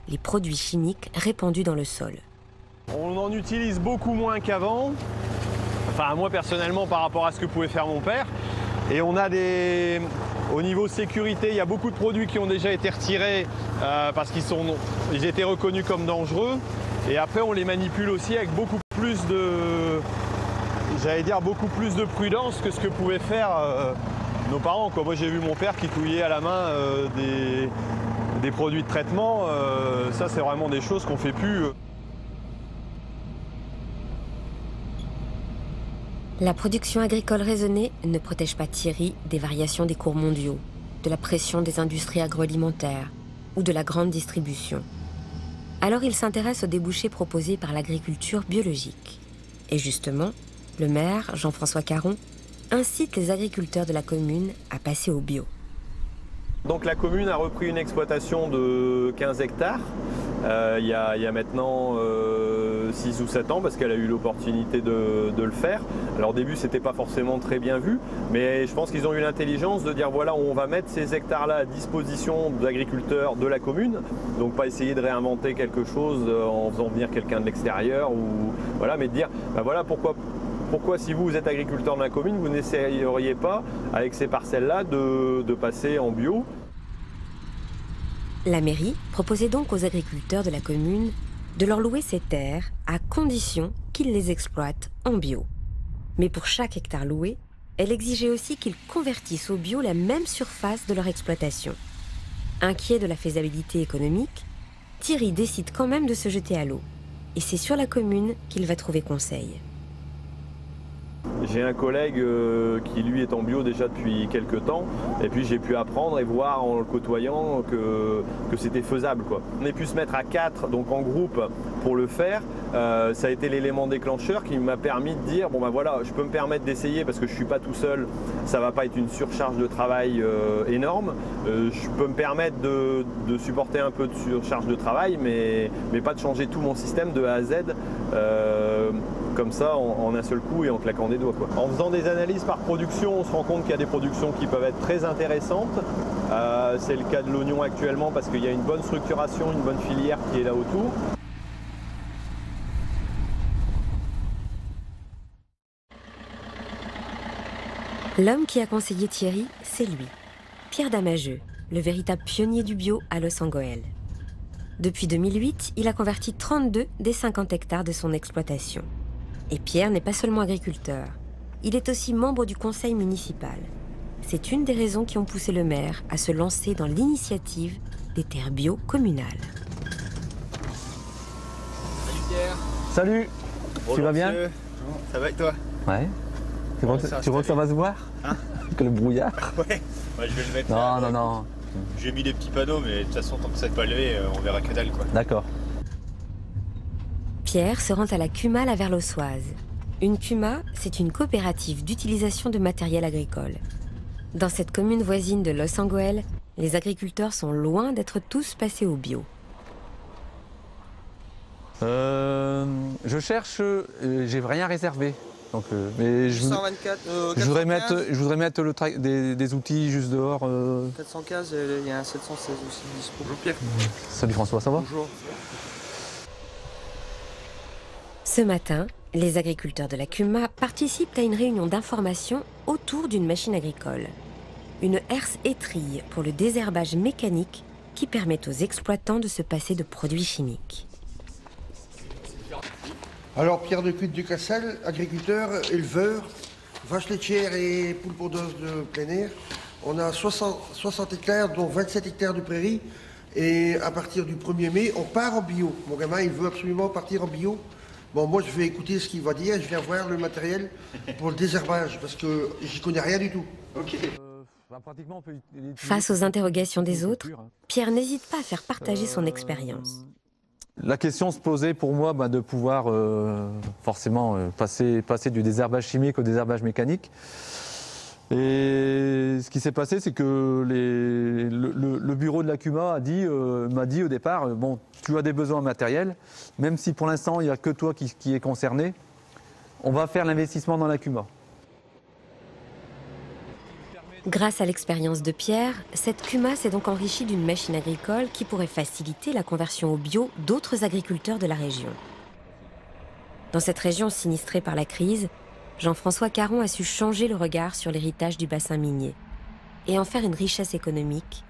les produits chimiques répandus dans le sol. On en utilise beaucoup moins qu'avant, enfin moi personnellement par rapport à ce que pouvait faire mon père. Et on a au niveau sécurité, il y a beaucoup de produits qui ont déjà été retirés parce qu'ils étaient reconnus comme dangereux. Et après on les manipule aussi avec beaucoup plus de prudence que ce que pouvaient faire nos parents, quoi. Moi j'ai vu mon père qui touillait à la main des produits de traitement. Ça c'est vraiment des choses qu'on ne fait plus. La production agricole raisonnée ne protège pas Thierry des variations des cours mondiaux, de la pression des industries agroalimentaires ou de la grande distribution. Alors il s'intéresse aux débouchés proposés par l'agriculture biologique. Et justement, le maire, Jean-François Caron, incite les agriculteurs de la commune à passer au bio. Donc la commune a repris une exploitation de 15 hectares il y a maintenant 6 ou 7 ans parce qu'elle a eu l'opportunité de le faire. Alors au début c'était pas forcément très bien vu, mais je pense qu'ils ont eu l'intelligence de dire voilà, on va mettre ces hectares-là à disposition d'agriculteurs de la commune, donc pas essayer de réinventer quelque chose en faisant venir quelqu'un de l'extérieur, voilà, mais de dire ben voilà pourquoi si vous êtes agriculteur de la commune, vous n'essayeriez pas, avec ces parcelles-là, de passer en bio. La mairie proposait donc aux agriculteurs de la commune de leur louer ces terres à condition qu'ils les exploitent en bio. Mais pour chaque hectare loué, elle exigeait aussi qu'ils convertissent au bio la même surface de leur exploitation. Inquiet de la faisabilité économique, Thierry décide quand même de se jeter à l'eau. Et c'est sur la commune qu'il va trouver conseil. J'ai un collègue qui lui est en bio déjà depuis quelques temps et puis j'ai pu apprendre et voir en le côtoyant que c'était faisable, quoi. On a pu se mettre à 4 donc en groupe pour le faire. Ça a été l'élément déclencheur qui m'a permis de dire bon ben voilà, je peux me permettre d'essayer parce que je ne suis pas tout seul, ça ne va pas être une surcharge de travail énorme. Je peux me permettre de supporter un peu de surcharge de travail mais pas de changer tout mon système de A à Z. Comme ça en un seul coup et en claquant des doigts, quoi. En faisant des analyses par production, on se rend compte qu'il y a des productions qui peuvent être très intéressantes. C'est le cas de l'oignon actuellement parce qu'il y a une bonne structuration, une bonne filière qui est là autour. L'homme qui a conseillé Thierry, c'est lui, Pierre Damageux, le véritable pionnier du bio à Los Angoel. Depuis 2008, il a converti 32 des 50 hectares de son exploitation. Et Pierre n'est pas seulement agriculteur, il est aussi membre du conseil municipal. C'est une des raisons qui ont poussé le maire à se lancer dans l'initiative des terres bio communales. Salut Pierre. Salut. Bonjour, tu vas bien? Ça va et toi? Ouais. Tu crois que ça va se voir, hein? Que le brouillard? Ouais, je vais le mettre. Non. J'ai mis des petits panneaux, mais de toute façon, tant que ça n'est pas levé, on verra que dalle, quoi. D'accord. Pierre se rend à la CUMA La Verlossoise. Une CUMA, c'est une coopérative d'utilisation de matériel agricole. Dans cette commune voisine de Los Angoel, les agriculteurs sont loin d'être tous passés au bio. Je cherche, j'ai rien réservé. Donc, mais 124, je voudrais mettre des outils juste dehors. 415, il y a un 716 aussi dispo. Bonjour Pierre. Salut François, ça va? Bonjour. Ce matin, les agriculteurs de la CUMA participent à une réunion d'information autour d'une machine agricole. Une herse étrille pour le désherbage mécanique qui permet aux exploitants de se passer de produits chimiques. Alors, Pierre de Cuite du Cassel, agriculteur, éleveur, vaches laitières et poules pondeuses de plein air. On a 60 hectares, dont 27 hectares de prairies. Et à partir du 1er mai, on part en bio. Mon gamin, il veut absolument partir en bio. Bon, moi, je vais écouter ce qu'il va dire. Je viens voir le matériel pour le désherbage, parce que j'y connais rien du tout. Ok. Face aux interrogations des autres, Pierre n'hésite pas à faire partager son expérience. La question se posait pour moi de pouvoir forcément passer du désherbage chimique au désherbage mécanique. Et ce qui s'est passé, c'est que le bureau de la CUMA m'a dit au départ, bon, tu as des besoins matériels, même si pour l'instant il n'y a que toi qui est concerné, on va faire l'investissement dans la CUMA. Grâce à l'expérience de Pierre, cette CUMA s'est donc enrichie d'une machine agricole qui pourrait faciliter la conversion au bio d'autres agriculteurs de la région. Dans cette région sinistrée par la crise, Jean-François Caron a su changer le regard sur l'héritage du bassin minier et en faire une richesse économique